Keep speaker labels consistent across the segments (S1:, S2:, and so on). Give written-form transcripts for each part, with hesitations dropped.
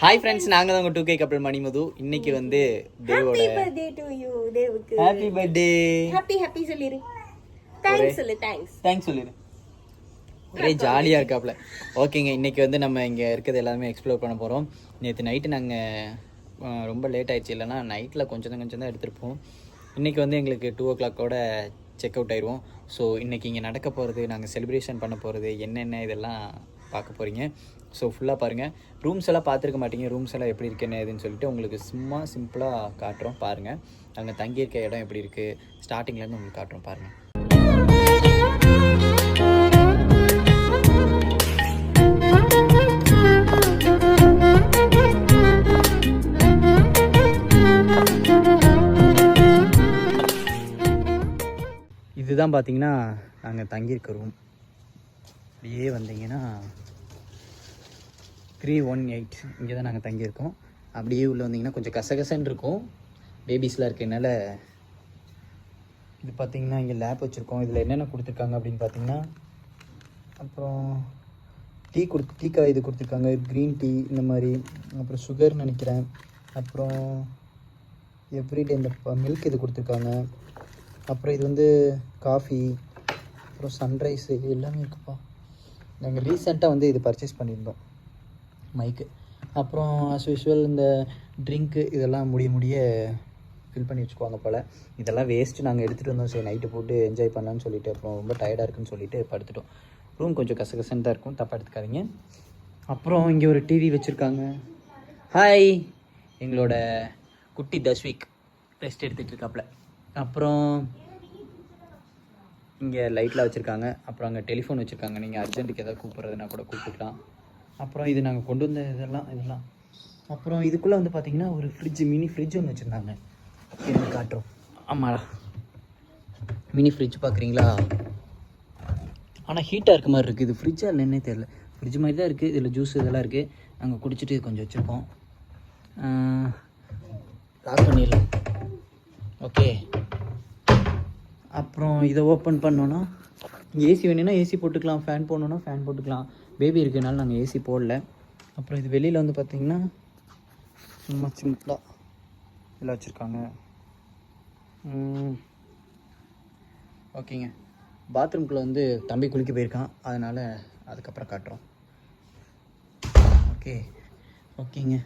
S1: Hi friends, நாங்கள் தான் உங்கள் 2K கப்பல் மணிமது. இன்னைக்கு வந்து தேவோட
S2: ஹாப்பி பர்த்டே டு யூ. தேவுக்கு
S1: ஹாப்பி பர்த்டே.
S2: ஹாப்பி சொல்லிரு. தேங்க்ஸ் சொல்லு.
S1: தேங்க்ஸ் சொல்லிடு. ஒரே ஜாலியாக இருக்காப்புல. ஓகேங்க, இன்னைக்கு வந்து நம்ம இங்கே இருக்கிறது எல்லாமே எக்ஸ்ப்ளோர் பண்ண போகிறோம். நேற்று நைட்டு நாங்கள் ரொம்ப லேட் ஆயிடுச்சு, இல்லைனா நைட்டில் கொஞ்சம் தான் எடுத்திருப்போம். இன்றைக்கி வந்து எங்களுக்கு 2 o'clock செக் அவுட் ஆயிடுவோம். ஸோ இன்றைக்கி இங்கே நடக்க போகிறது, நாங்கள் செலிப்ரேஷன் பண்ண போகிறது என்னென்ன இதெல்லாம் பார்க்க போகிறீங்க. ஸோ ஃபுல்லாக பாருங்கள். ரூம்ஸ் எல்லாம் பார்த்துருக்க மாட்டீங்க. ரூம்ஸ் எல்லாம் எப்படி இருக்குன்னு எதுன்னு சொல்லிட்டு உங்களுக்கு சும்மா சிம்பிளாக காட்டுறோம் பாருங்கள். அங்கே தங்கியிருக்க இடம் எப்படி இருக்குது ஸ்டார்டிங்லேருந்து உங்களுக்கு காட்டுறோம் பாருங்கள். இதுதான் பார்த்தீங்கன்னா நாங்கள் தங்கியிருக்க ரூம். அப்படியே வந்தீங்கன்னா 318 இங்கே தான் நாங்கள் தங்கியிருக்கோம். அப்படியே உள்ளே வந்தீங்கன்னா கொஞ்சம் கசகசன்னு இருக்கும், பேபிஸ்லாம் இருக்கனால. இது பார்த்தீங்கன்னா இங்கே லேப் வச்சுருக்கோம். இதில் என்னென்ன கொடுத்துருக்காங்க அப்படின்னு பார்த்தீங்கன்னா, அப்புறம் டீ காய் இது கொடுத்துருக்காங்க, க்ரீன் டீ இந்த மாதிரி, அப்புறம் சுகர்னு நினைக்கிறேன், அப்புறம் எவ்ரிடே இந்த மில்க் இது கொடுத்துருக்காங்க, அப்புறம் இது வந்து காஃபி, அப்புறம் சன்ரைஸு, இது எல்லாமே இருக்குப்பா. நாங்கள் ரீசெண்டாக வந்து இது பர்ச்சேஸ் பண்ணியிருந்தோம், மைக்கு. அப்புறம் ஆஸ் யூஷுவல் இந்த ட்ரிங்க்கு இதெல்லாம் முடிய ஃபில் பண்ணி வச்சுக்குவாங்க போல். இதெல்லாம் வேஸ்ட்டு நாங்கள் எடுத்துகிட்டு வந்தோம். சரி நைட்டு போட்டு என்ஜாய் பண்ணலான்னு சொல்லிவிட்டு அப்புறம் ரொம்ப டயர்டாக இருக்குன்னு சொல்லிட்டு படுத்துட்டோம். ரூம் கொஞ்சம் கசகசன்னு தான் இருக்கும், தப்பாக எடுத்துக்காதீங்க. அப்புறம் இங்கே ஒரு டிவி வச்சுருக்காங்க. ஹாய், எங்களோட குட்டி தஸ்விக் ரெஸ்ட் எடுத்துகிட்டு இருக்காப்புல. அப்புறம் இங்கே லைட்லாம் வச்சுருக்காங்க. அப்புறம் அங்கே டெலிஃபோன் வச்சுருக்காங்க, நீங்கள் அர்ஜென்ட்டுக்கு எதாவது கூப்பிட்றதுனா கூட கூப்பிட்டுக்கலாம். அப்புறம் இது நாங்கள் கொண்டு வந்த இதெல்லாம். அப்புறம் இதுக்குள்ளே வந்து பார்த்திங்கன்னா ஒரு மினி ஃப்ரிட்ஜ் ஒன்று வச்சுருந்தாங்க. என்ன காட்டுறோம். ஆமாடா, மினி ஃப்ரிட்ஜ் பார்க்குறீங்களா? ஆனால் ஹீட்டாக இருக்க மாதிரி இருக்குது. இது ஃப்ரிட்ஜாக இல்லைன்னே தெரியல. ஃப்ரிட்ஜ் மாதிரி தான் இருக்குது. இதில் ஜூஸ் இதெல்லாம் இருக்குது. நாங்கள் குடிச்சிட்டு கொஞ்சம் வச்சுருக்கோம். லாக் பண்ணிடலாம். ஓகே. அப்புறம் இதை ஓப்பன் பண்ணோன்னா இங்கே ஏசி வேணும்னா ஏசி போட்டுக்கலாம், ஃபேன் போடணுன்னா ஃபேன் போட்டுக்கலாம். பேபி இருக்கிறதுனால நாங்கள் ஏசி போடல. அப்புறம் இது வெளியில் வந்து பார்த்திங்கன்னா சும்மா சிம்பிளாக இதில் வச்சுருக்காங்க. ஓகேங்க. பாத்ரூம்குள்ளே வந்து தம்பி குளிக்க போயிருக்கான், அதனால் அதுக்கப்புறம் காட்டுறோம். ஓகேங்க.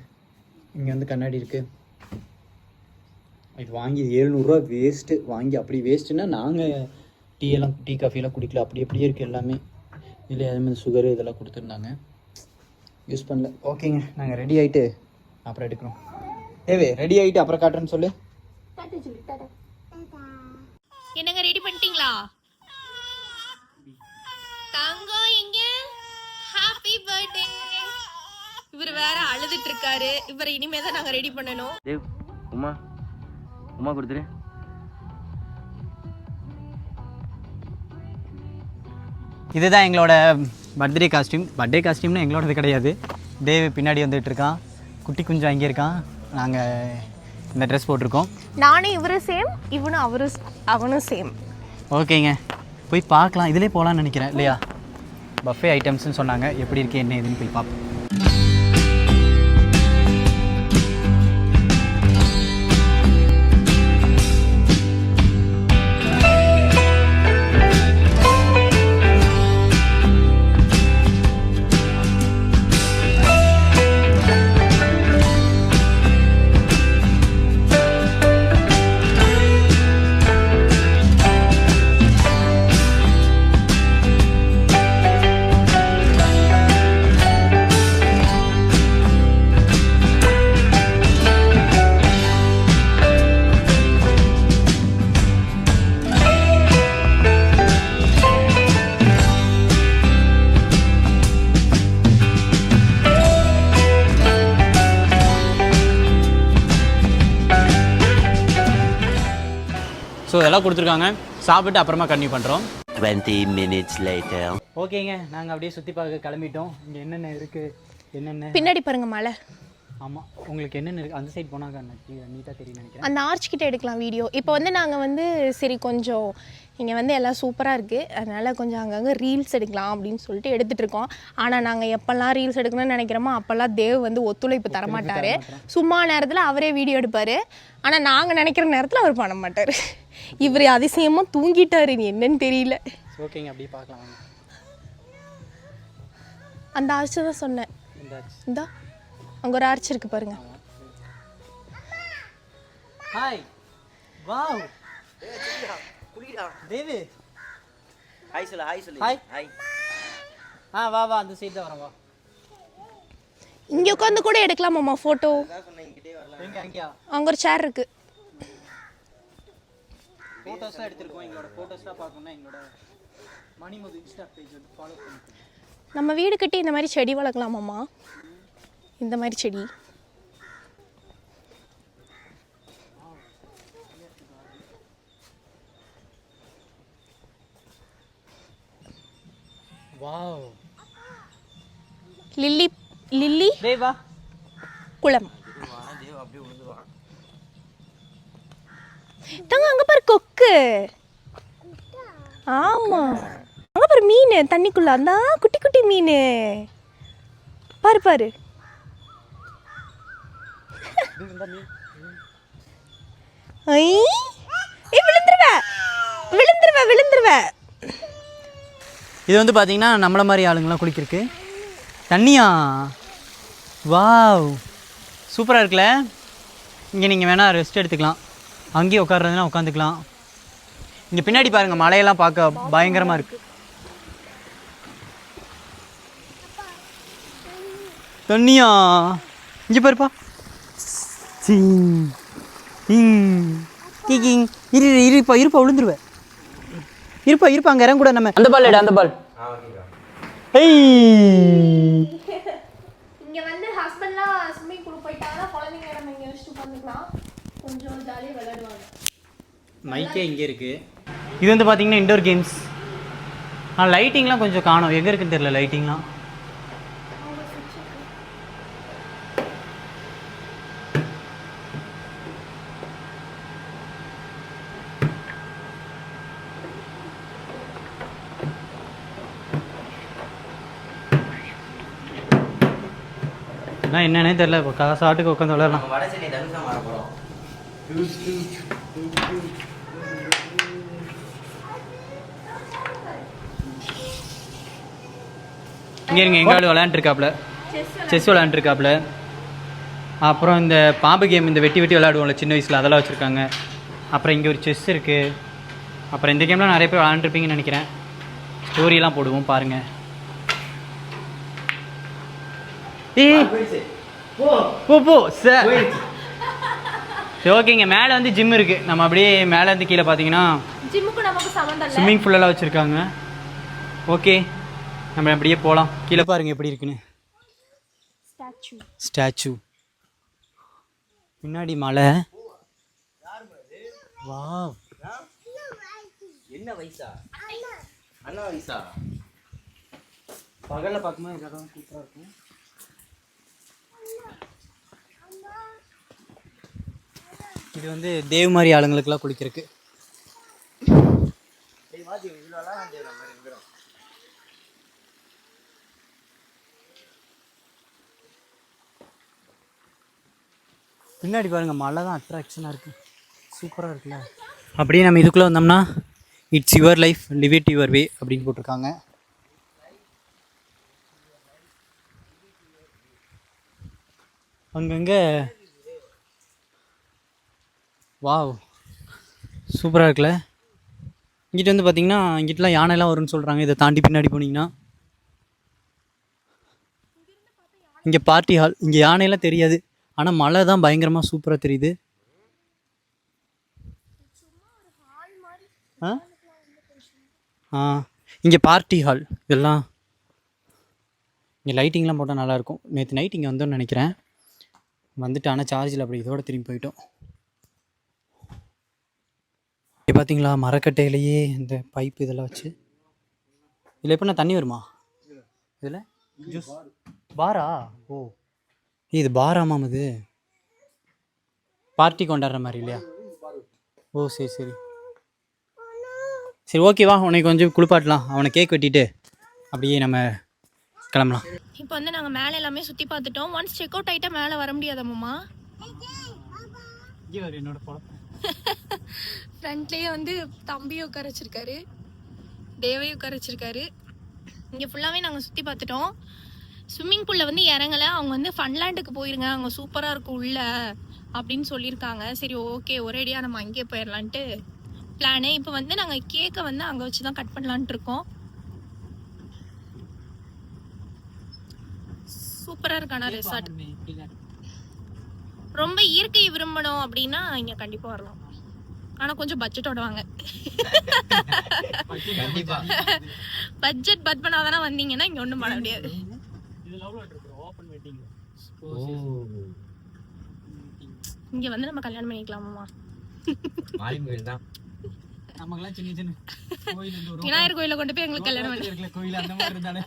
S1: இங்கே வந்து கண்ணாடி இருக்குது. இது வாங்கி 700 வேஸ்ட்டு. வாங்கி அப்படி வேஸ்ட்டுன்னா நாங்கள் டீ காஃபியெல்லாம் குடிக்கல. அப்படியே இருக்குது எல்லாமே. இல்லை அதேமாதிரி சுகரு இதெல்லாம் கொடுத்துருந்தாங்க, யூஸ் பண்ணல. ஓகேங்க, நாங்கள் ரெடி ஆகிட்டு அப்புறம் எடுக்கிறோம். ரெடி ஆகிட்டு அப்புறம் காட்டுறேன்னு சொல்லு.
S3: என்னங்க ரெடி பண்ணிட்டீங்களா? தங்கம் எங்க? Happy birthday. இவர் வேற அழுதுட்டு இருக்காரு. இவரை இனிமே தான் நாங்க ரெடி பண்ணணும்.
S4: உமா கொடுத்துரு.
S1: இதுதான் எங்களோட பர்த்டே காஸ்டியூம்னு எங்களோடது கிடையாது. தேவ் பின்னாடி வந்துட்டு இருக்கான், குட்டி குஞ்சு அங்கே இருக்கான். நாங்கள் இந்த ட்ரெஸ் போட்டிருக்கோம்.
S3: நானும் இவரும் சேம், இவனும் அவனும் சேம்.
S1: ஓகேங்க, போய் பார்க்கலாம். இதிலே போகலான்னு நினைக்கிறேன் இல்லையா? பஃபே ஐட்டம்ஸ்னு சொன்னாங்க. எப்படி இருக்குது என்ன ஏதுன்னு போய் பார்ப்போம். ஸோ இதெல்லாம் கொடுத்துருக்காங்க. சாப்பிட்டு அப்புறமா கன்டினியூ பண்ணுறோம்.
S4: 20 minutes later.
S1: ஓகேங்க, நாங்கள் அப்படியே சுற்றி பார்க்க கிளம்பிட்டோம். இங்கே என்னென்ன இருக்குது என்னென்ன
S3: பின்னாடி பாருங்க மலை.
S1: ஆமாம், உங்களுக்கு என்னென்ன இருக்குது அந்த சைடு போனாங்க நீட்டாக தெரியும் நினைக்கிறேன்.
S3: அந்த ஆர்ச் கிட்ட எடுக்கலாம் வீடியோ. இப்போ வந்து நாங்கள் வந்து சரி கொஞ்சம் இங்கே வந்து எல்லாம் சூப்பராக இருக்குது, அதனால் கொஞ்சம் அங்கங்கே ரீல்ஸ் எடுக்கலாம் அப்படின்னு சொல்லிட்டு எடுத்துகிட்டு இருக்கோம். ஆனால் நாங்கள் எப்போல்லாம் ரீல்ஸ் எடுக்கணும்னு நினைக்கிறோமோ அப்போல்லாம் தேவ் வந்து ஒத்துழைப்பு தரமாட்டார். சும்மா நேரத்தில் அவரே வீடியோ எடுப்பார், ஆனால் நாங்கள் நினைக்கிற நேரத்தில் அவர் பண்ண மாட்டார். இவர் அதிசயமாக தூங்கிட்டார், நீ என்னன்னு தெரியல.
S1: ஓகேங்க, அப்படியே பார்க்கலாம்.
S3: அந்த ஆர்ச் தான் சொன்னேன். இந்தா அங்கே ஒரு ஆர்ச் இருக்குது பாருங்க.
S1: ஹாய், வாவ் தேவி,
S5: ஹாய் சொல்லு.
S1: ஹாய்.
S5: ஹாய்.
S1: வா அந்த சைடு தான் வரேன். வா,
S3: இங்கே உட்காந்து கூட எடுக்கலாமாம்மா ஃபோட்டோ. அங்கே ஒரு சேர் இருக்குது.
S1: ஃபோட்டோஸ்லாம் எடுத்துருக்கோம். எங்களோட ஃபோட்டோஸ்லாம் பார்க்கணும்னா எங்களோட மணிமுது இன்ஸ்டா பேஜ் வந்து ஃபாலோ பண்ணிக்கோங்க.
S3: நம்ம வீடு கட்டி இந்த மாதிரி செடி வளர்க்கலாமாம்மா, இந்த மாதிரி செடி.
S1: வாவ்,
S3: லில்லி
S1: தேவா
S3: குளம். தங்க அங்க பாரு கொக்கு. ஆமா, அங்க பாரு மீன் தண்ணிக்குள்ள, அந்த குட்டி குட்டி மீன் பாரு பாரு. ஐ, விழுந்துருவ.
S1: இது வந்து பார்த்தீங்கன்னா நம்மள மாதிரி ஆளுங்களாம் குளிக்கிறதுக்கு தண்ணியா. வாவ், சூப்பராக இருக்குல்ல. இங்கே நீங்கள் வேணால் ரெஸ்ட் எடுத்துக்கலாம், அங்கேயே உட்காருறதுனா உட்காந்துக்கலாம். இங்கே பின்னாடி பாருங்கள், மலையெல்லாம் பார்க்க பயங்கரமாக இருக்குது. தண்ணியா, இங்கே பாருப்பா. இருப்பா விழுந்துருவேன். இருப்பா அங்கே இறங்க கூட. நம்ம அந்த பால் எடு, அந்த பால்.
S3: இங்க வந்து ஹஸ்பண்ட்லாம் ஸ்விம்மிங் பூல் போயிட்டாங்கன்னா குழந்தைங்க நம்ம இங்க வச்சுட்டு உட்காந்துக்கலாம், கொஞ்சம் ஜாலியாக விளையாடுவாங்க.
S1: மைக்கே இங்கே இருக்குது. இது வந்து பார்த்தீங்கன்னா இன்டோர் கேம்ஸ். லைட்டிங்லாம் கொஞ்சம் காணும், எங்கே இருக்குன்னு தெரியல லைட்டிங்லாம். என்னன்னே தெரியல, இப்போ காசாட்டுக்கு உட்காந்து விளையாடலாம்.
S5: வடசென்னை தனுஷா மாற போகிறோம்.
S1: இங்கே இருங்க, எங்காவது விளையாண்டுருக்காப்புல, செஸ் விளையாண்டுருக்காப்புல. அப்புறம் இந்த பாம்பு கேம், இந்த வெட்டி விளையாடுவோம்ல சின்ன வயசில், அதெல்லாம் வச்சுருக்காங்க. அப்புறம் இங்கே ஒரு செஸ் இருக்குது. அப்புறம் இந்த கேம்லாம் நிறைய பேர் விளையாண்டுருப்பீங்கன்னு நினைக்கிறேன். ஸ்டோரியெல்லாம் போடுவோம் பாருங்கள். போ சார். சரி, ஓகேங்க. மேலே வந்து ஜிம் இருக்குது. நம்ம அப்படியே மேலே இருந்து கீழே பார்த்தீங்கன்னா
S3: ஜிம்முக்கு நமக்கு சம்மந்தம் இல்லை,
S1: ஸ்விம்மிங் பூலெல்லாம் வச்சுருக்காங்க. ஓகே, நம்ம அப்படியே போகலாம். கீழே பாருங்கள் எப்படி இருக்குன்னு. ஸ்டாச்சு பின்னாடி மலை. வாவ்,
S5: என்ன வயசா? அண்ணா வயசா?
S1: பகலில் பார்க்கும்போது இதெல்லாம் சூப்பராக இருக்கும். இது வந்து தேவ் மாதிரி ஆளுங்களுக்கெல்லாம் குளிக்கிறதுக்கு. பின்னாடி பாருங்க, மழை தான் அட்ராக்ஷனாக இருக்குது, சூப்பராக இருக்குல்ல. அப்படியே நம்ம இதுக்குள்ளே வந்தோம்னா it's your life, live it your way அப்படின்னு போட்டிருக்காங்க. அங்கங்கே வாவ், சூப்பராக இருக்குல்ல. இங்கிட்ட வந்து பார்த்தீங்கன்னா இங்கிட்டலாம் யானைலாம் வரும்னு சொல்கிறாங்க. இதை தாண்டி பின்னாடி போனீங்கன்னா இங்கே பார்ட்டி ஹால். இங்கே யானையெல்லாம் தெரியாது, ஆனால் மழை தான் பயங்கரமாக சூப்பராக தெரியுது. இங்கே பார்ட்டி ஹால் இதெல்லாம். இங்கே லைட்டிங்லாம் போட்டால் நல்லாயிருக்கும். நேற்று நைட் இங்கே வந்தோன்னு நினைக்கிறேன், வந்துட்டு ஆனால் சார்ஜில் அப்படி இதோட திரும்பி போயிட்டோம். இங்கே பார்த்தீங்களா, மரக்கட்டையிலேயே இந்த பைப்பு இதெல்லாம் வச்சு. இதில் எப்படின்னா தண்ணி வருமா? இதில் ஜூஸ் பாரா? ஓ, இது பாராமாம் இது பார்ட்டி கொண்டாடுற மாதிரி இல்லையா? ஓ சரி சரி சரி ஓகேவா, உனக்கு கொஞ்சம் குளிப்பாட்டலாம், அவனை கேக் வெட்டிட்டு அப்படியே நம்ம கிளம்பலாம்.
S3: இப்போ வந்து நாங்கள் மேலே எல்லாமே சுற்றி பார்த்துட்டோம். ஒன்ஸ் செக் அவுட் ஆகிட்டா மேலே வர முடியாதாம்மா.
S1: என்னோட
S3: ஃப்ரண்ட்லேயே வந்து தம்பியை உட்கார வச்சிருக்காரு, தேவையை உட்கார வச்சிருக்காரு. இங்கே ஃபுல்லாகவே நாங்கள் சுற்றி பார்த்துட்டோம். ஸ்விம்மிங் பூலில் வந்து இறங்கலை, அவங்க வந்து ஃபன்லேண்டுக்கு போயிருங்க, அங்கே சூப்பராக இருக்கும் உள்ள அப்படின்னு சொல்லியிருக்காங்க. சரி ஓகே ஒரேடியாக நம்ம அங்கேயே போயிடலான்ட்டு பிளானு. இப்போ வந்து நாங்கள் கேக்கை வந்து அங்கே வச்சு தான் கட் பண்ணலான்ட்டு இருக்கோம். சூப்பராக இருக்கானா ரெசார்ட். ரொம்ப இயற்கையை விரும்பணும் அப்படின்னா இங்கே கண்டிப்பாக வரலாம். ஆனால் கொஞ்சம் பட்ஜெட்டோட வாங்க. பட்ஜெட் பட் பண்ணாதானே வந்தீங்கன்னா இங்கே ஒன்றும் பண்ண முடியாது. இங்கே வந்து நம்ம கல்யாணம் பண்ணிக்கலாமாம்மா?
S1: நமக்கெல்லாம் சின்ன சின்ன கோயில்,
S3: விநாயகர் கோயிலை கொண்டு போய் எங்களுக்கு கல்யாணம் பண்ணி
S1: கோயில் அந்த மாதிரி இருந்தாலே.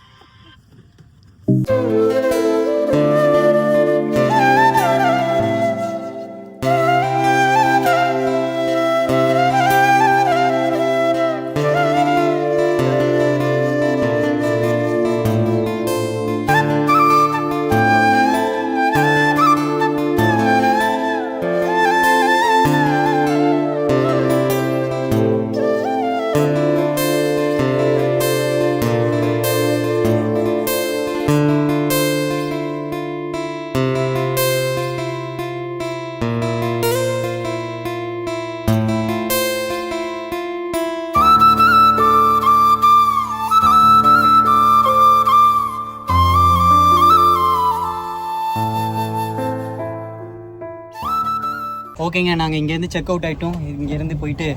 S1: ஓகேங்க, நாங்கள் இங்கேருந்து செக் அவுட் ஆகிட்டோம். இங்கேருந்து போயிட்டு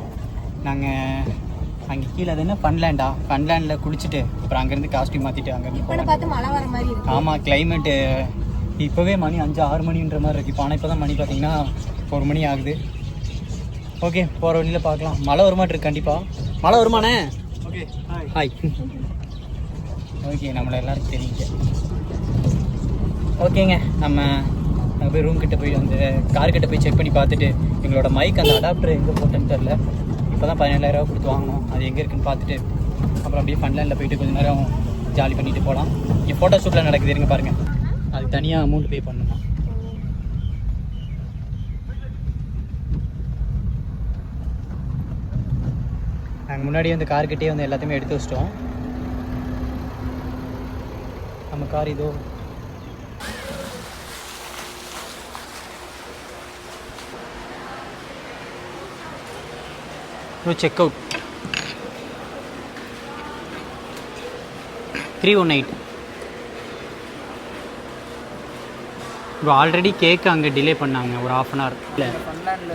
S1: நாங்கள் அங்கே கீழே அது என்ன ஃபன்லேண்டில் குளிச்சுட்டு அப்புறம் அங்கேருந்து காஸ்ட்யூம் மாற்றிட்டு அங்கேருந்து
S2: பார்த்து மழை வர மாதிரி இருக்கு.
S1: ஆமாம், கிளைமேட்டு இப்போவே மணி 5-6 மணின்ற மாதிரி இருக்குது. இப்போ ஆனால் இப்போ தான் மணி பார்த்தீங்கன்னா 1 மணி ஆகுது. ஓகே, போகிற வழியில் பார்க்கலாம். மழை வருமாட்டிருக்கு, கண்டிப்பாக மழை வருமானே. Okay hi. ஓகே, நம்மளை எல்லாரும் தெரியுங்க. ஓகேங்க, நம்ம அங்கே போய் ரூம் கிட்ட போய் அந்த கார் கிட்ட போய் செக் பண்ணி பார்த்துட்டு எங்களோட மைக் அந்த அடாப்டர் எங்கே போட்டேன்னு தெரில. இப்போ தான் 17,000 ரூபா கொடுத்து வாங்கணும். அது எங்கே இருக்குன்னு பார்த்துட்டு அப்புறம் அப்படியே ஃபன்லேண்டில் போயிட்டு கொஞ்சம் நேரம் ஜாலி பண்ணிட்டு போகலாம். இங்கே ஃபோட்டோ ஷூட்டில் நடக்குது, இருங்க பாருங்கள். அதுக்கு தனியாக அமௌண்ட் பே பண்ணணுமா? நாங்கள் முன்னாடியே வந்து கார்கிட்டே வந்து எல்லாத்தையுமே எடுத்து வச்சிட்டோம். நம்ம கார் இதோ. Check out 318. இப்போ ஆல்ரெடி கேக்கு அங்கே டிலே பண்ணாங்க ஒரு 1/2 அன் ஹவர். இல்லை,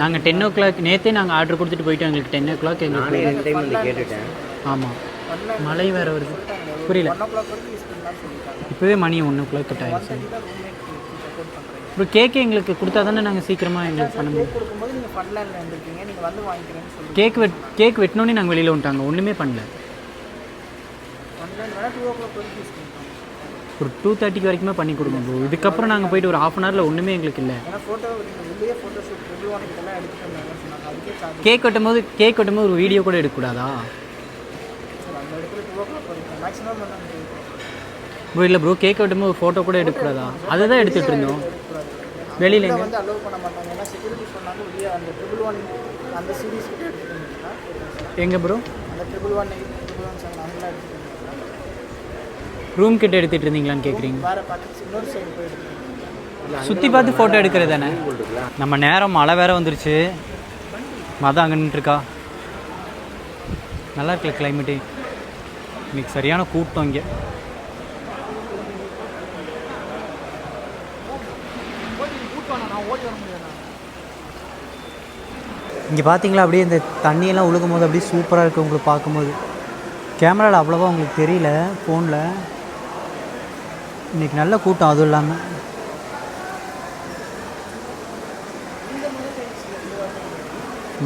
S1: நாங்கள் 10 o'clock நேற்றே நாங்கள் ஆர்டர் கொடுத்துட்டு போயிட்டோம். எங்களுக்கு 10 o'clock எங்களுக்கு
S5: கேட்டுட்டேன்.
S1: ஆமாம், மழை வேறு வருது. புரியல, இப்போவே மணி 1 o'clock கிட்ட ஆயிடுச்சு. இப்போ கேக்கு எங்களுக்கு கொடுத்தா தானே நாங்கள் சீக்கிரமாக எங்களுக்கு பண்ண முடியும். கேக் வெட்டினோன்னே நாங்கள் வெளியில் வந்துட்டாங்க, ஒன்றுமே பண்ணல. ஒரு 2:30 வரைக்குமே பண்ணி கொடுங்க ப்ரோ. இதுக்கப்புறம் நாங்கள் போயிட்டு ஒரு 1/2 அன் ஹவரில் ஒன்றுமே எங்களுக்கு இல்லை. கேக் வெட்டும்போது ஒரு வீடியோ கூட எடுக்கக்கூடாதா ப்ரோ? இல்லை ப்ரோ, கேக் வெட்டும்போது ஒரு ஃபோட்டோ கூட எடுக்கக்கூடாதா? அதை தான் எடுத்துகிட்டு இருந்தோம் வெளியில். எங்கே ப்ரோ? ரூம் கிட்ட எடுத்துகிட்டு இருந்தீங்களான்னு கேட்குறீங்க? சுற்றி பார்த்து ஃபோட்டோ எடுக்கிறது தானே. நம்ம நேரம் மழை வேறு வந்துருச்சு. மதம் அங்கே நின்றுருக்கா. நல்லா இருக்குல்ல கிளைமேட்டு. இன்னைக்கு சரியான கூட்டம் இங்கே. இங்கே பார்த்தீங்களா, அப்படியே இந்த தண்ணியெல்லாம் ஒழுகும் போது அப்படியே சூப்பராக இருக்குது உங்களுக்கு பார்க்கும்போது. கேமராவில் அவ்வளோவா உங்களுக்கு தெரியல, ஃபோனில். இன்றைக்கி நல்ல கூட்டம். அதுவும் இல்லாமல்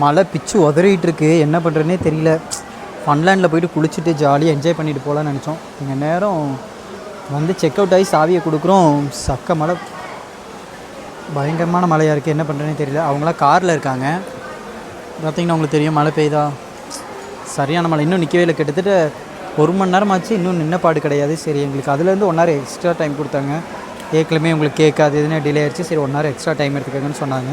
S1: மழை பிச்சு உதறிட்டு இருக்கு. என்ன பண்ணுறதுனே தெரியல. ஃபன்லேண்டில் போய்ட்டு குளிச்சுட்டு ஜாலியாக என்ஜாய் பண்ணிட்டு போகலான்னு நினச்சோம். இங்கே நேரம் வந்து செக் அவுட் ஆகி சாவியை கொடுக்குறோம். சக்க மழை. பயங்கரமான மழையாக இருக்குது, என்ன பண்ணுறேன்னு தெரியல. அவங்களாம் காரில் இருக்காங்க. பார்த்திங்கன்னா உங்களுக்கு தெரியும் மழை பெய்யுதா, சரியான மழை. இன்னும் நிற்கவே இல்லை, கிட்டத்தட்ட 1 மணி நேரம் ஆச்சு, இன்னும் நின்ன பாடு கிடையாது. சரி எங்களுக்கு அதுலேருந்து 1 ஹவர் எக்ஸ்ட்ரா டைம் கொடுத்தாங்க. ஏற்கனவே உங்களுக்கு கேட்காது எதுனா டிலே ஆகிடுச்சு, சரி 1 ஹவர் எக்ஸ்ட்ரா டைம் எடுத்துக்கங்கன்னு சொன்னாங்க.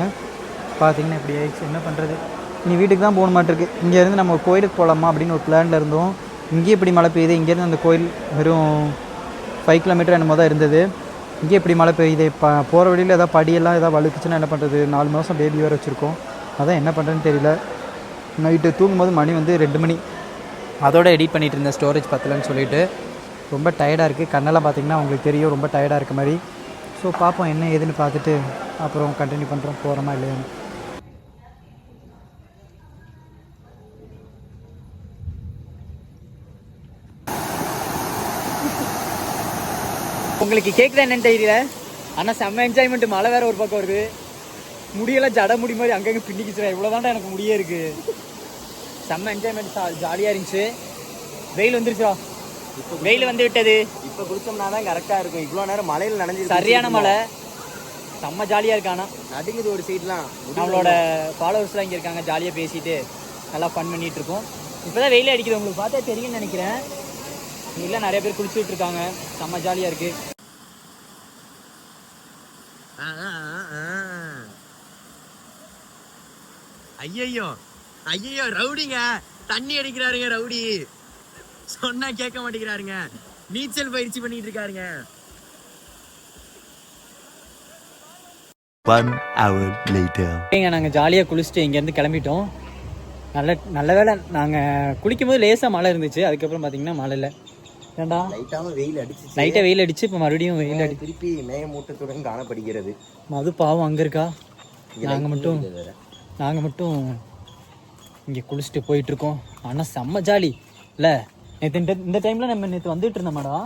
S1: பார்த்திங்கன்னா இப்படி ஆயிடுச்சு, என்ன பண்ணுறது. இனி வீட்டுக்கு தான் போக மாட்டிருக்கு. இங்கேருந்து நம்ம ஒரு கோயிலுக்கு போகலாமா அப்படின்னு ஒரு பிளானில் இருந்தோம். இங்கேயே இப்படி மழை பெய்யுது. இங்கேருந்து அந்த கோயில் வெறும் 5 கிலோமீட்டர் என்னமோ தான் இருந்தது. இங்கே இப்படி மழை பெய்யுது. இப்போ போகிற வழியில் ஏதாவது படியெல்லாம் ஏதாவது வழுக்குச்சுன்னா என்ன பண்ணுறது. 4 மாதம் பேபி வேறு வச்சுருக்கோம், அதான் என்ன பண்ணுறேன்னு தெரியல. நைட்டு தூங்கும்போது மணி வந்து 2 மணி. அதோட எடிட் பண்ணிகிட்டு இருந்தேன், ஸ்டோரேஜ் பத்தலன்னு சொல்லிட்டு. ரொம்ப டயர்டாக இருக்குது, கண்ணெல்லாம் பார்த்திங்கன்னா உங்களுக்கு தெரியும் ரொம்ப டயர்டாக இருக்க மாதிரி. ஸோ பார்ப்போம் என்ன ஏதுன்னு பார்த்துட்டு அப்புறம் கண்டினியூ பண்ணுறோம், போகிறோமா இல்லையான்னு. உங்களுக்கு கேட்குதா என்னன்னு தெரியல, ஆனால் செம்ம என்ஜாய்மெண்ட். மழை வேறு ஒரு பக்கம் வருது, முடியெல்லாம் ஜட முடி மாதிரி அங்கங்கே பின்னிக்கிச்சுறேன். இவ்வளோதான்டா எனக்கு முடியே இருக்குது. செம்ம என்ஜாய்மெண்ட், ஜாலியாக இருந்துச்சு. வெயில் வந்துருச்சா, வெயில் வந்து விட்டது.
S5: இப்போ குளிச்சோம்னா தான் கரெக்டாக இருக்கும். இவ்வளோ நேரம் மழையில் நனைஞ்சு
S1: சரியான மழை, செம்ம ஜாலியாக இருக்கானா.
S5: நடுங்குது ஒரு சைட்லாம்.
S1: நம்மளோட ஃபாலோவர்ஸ்லாம் இங்கே இருக்காங்க, ஜாலியாக பேசிட்டு நல்லா ஃபன் பண்ணிகிட்டு இருக்கோம். இப்போ தான் வெயில் அடிக்குது, உங்களுக்கு பார்த்தா தெரியும்னு நினைக்கிறேன். இல்லை நிறைய பேர் குளிச்சுட்டு இருக்காங்க, செம்ம ஜாலியாக இருக்குது.
S5: ஐயோ ஐயோ, ரவுடிங்க தண்ணி அடிக்கிறாருங்க. ரவுடி சொன்னா கேட்க மாட்டேங்கிறாருங்க. நீச்சல் பயிற்சி பண்ணிட்டு இருக்காருங்க.
S4: 1 hour later.
S1: நாங்கள் ஜாலியாக குளிச்சுட்டு இங்கேருந்து கிளம்பிட்டோம். நல்ல வேலை, நாங்கள் குளிக்கும் போது லேசாக மழை இருந்துச்சு. அதுக்கப்புறம் பார்த்தீங்கன்னா மழை இல்லை. ஏண்டா லைட்டாக வெயில் அடிச்சு இப்போ மறுபடியும் வெயில் அடி
S5: திருப்பி மேகமூட்டத்துடன் காணப்படுகிறது.
S1: அது பாவம் அங்கே இருக்கா. நாங்கள் மட்டும் இங்கே குளிச்சுட்டு போயிட்டுருக்கோம். ஆனால் செம்ம ஜாலி இல்லை. நேற்று இந்த டைமில் நம்ம நேற்று வந்துட்டு இருந்தோம்டா.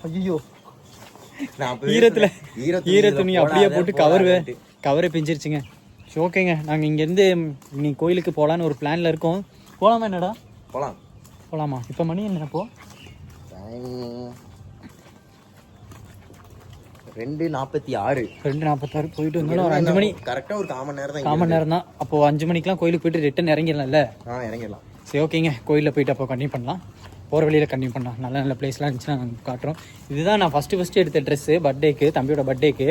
S1: ஐயோ, ஈர துணி அப்படியே போட்டு கவரை பிஞ்சிருச்சுங்க. சரி ஓகேங்க, நாங்கள் இங்கேருந்து இன்னைக்கு கோயிலுக்கு போகலான்னு ஒரு பிளானில் இருக்கோம். போகலாமா என்னடா? போகலாமா? இப்போ மணி என்னப்போ?
S5: 2:46
S1: போயிட்டு வந்தாலும் ஒரு 5 மணி
S5: கரெக்டாக ஒரு 1/4
S1: மணி நேரம் தான். அப்போது 5 மணிக்கெலாம் கோயிலுக்கு போயிட்டு ரிட்டன் இறங்கிடலாம்ல?
S5: இறங்கிடலாம்.
S1: சரி ஓகேங்க, கோயிலில் போயிட்டு அப்போ கண்டினியூ பண்ணலாம். போகிற வழியில் கண்டினியூ பண்ணலாம். நல்ல நல்ல பிளேஸ்லாம் இருந்துச்சுன்னா நாங்கள் காட்டுறோம். இதுதான் நான் ஃபஸ்ட்டு எடுத்த ட்ரெஸ்ஸு, பர்த்டேக்கு, தம்பியோட பர்த்டேக்கு.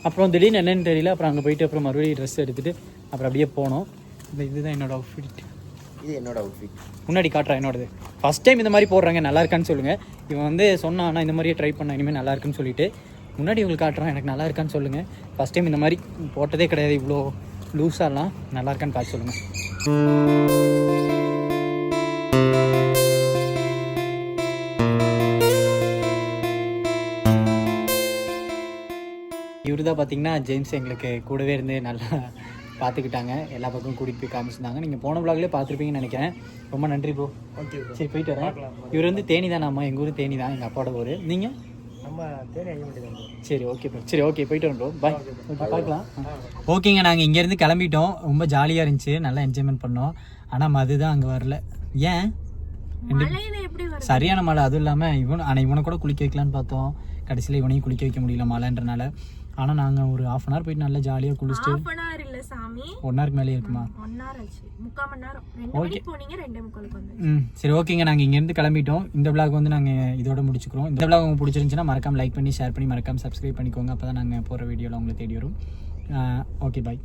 S1: அப்புறம் திடீர்னு என்னென்னு தெரியல, அப்புறம் அங்கே போயிட்டு அப்புறம் மறுபடியும் ட்ரெஸ் எடுத்துகிட்டு அப்புறம் அப்படியே போனோம். இதுதான் என்னோடய அவுட்ஃபிட்.
S5: இது என்னோட அவுட்ஃபிட்.
S1: முன்னாடி காட்டுறேன் என்னோடது. ஃபஸ்ட் டைம் இந்த மாதிரி போடுறாங்க, நல்லா இருக்கான்னு சொல்லுங்கள். இவன் வந்து சொன்னான், ஆனால் இந்த மாதிரியே ட்ரை பண்ண இனிமேல் நல்லா இருக்குன்னு சொல்லிட்டு முன்னாடி உங்களுக்கு காட்டுறான். எனக்கு நல்லா இருக்கான்னு சொல்லுங்கள். ஃபஸ்ட் டைம் இந்த மாதிரி போட்டதே கிடையாது, இவ்வளோ லூஸாலாம். நல்லா இருக்கான்னு பார்த்து சொல்லுங்கள். இவர் தான் பார்த்தீங்கன்னா ஜேம்ஸ், எங்களுக்கு கூடவே இருந்து நல்லா பார்த்துக்கிட்டாங்க. எல்லா பக்கமும் கூட்டிகிட்டு போய் காமிச்சிருந்தாங்க. நீங்கள் போன விளாக்லேயே பார்த்துருப்பீங்கன்னு நினைக்கிறேன். ரொம்ப நன்றி ப்ரோ. ஓகே, சரி போயிட்டு வரேன். இவர் வந்து தேனி தான், நம்ம எங்கள் ஊர் தேனி தான், எங்கள் அப்பாவோட ஊர். நீங்கள்? நம்ம தேனி ஐயம்பட்டி. சரி ஓகே ப்ரோ, சரி ஓகே போயிட்டு வரேன் ப்ரோ, பாய். ஓகே பார்க்கலாம். ஓகேங்க, நாங்கள் இங்கேருந்து கிளம்பிட்டோம். ரொம்ப ஜாலியாக இருந்துச்சு, நல்லா என்ஜாய்மெண்ட் பண்ணோம். ஆனால் மது தான் அங்கே வரல. ஏன்? சரியான மழை, அதுவும் இல்லாமல் இவனை கூட குளிக்க வைக்கலான்னு பார்த்தோம். கடைசியில் இவனையும் குளிக்க வைக்க முடியல மழைன்றனால. ஆனால் நாங்கள் ஒரு 1/2 hour போயிட்டு நல்லா ஜாலியாக குளிச்சுட்டு 1 hour மேலே இருக்குமா? ஓகே, சரி ஓகேங்க, நாங்கள் இங்கேருந்து கிளம்பிட்டோம். இந்த விளாக் வந்து நாங்கள் இதோட முடிச்சுக்கிறோம். இந்த விளாக் உங்களுக்கு பிடிச்சிருந்துச்சுன்னா மறக்காம லைக் பண்ணி ஷேர் பண்ணி மறக்காம சப்ஸ்கிரைப் பண்ணிக்கோங்க. அப்போ தான் நாங்கள் போகிற வீடியோவில் உங்களை தேடி வரும். Okay bye.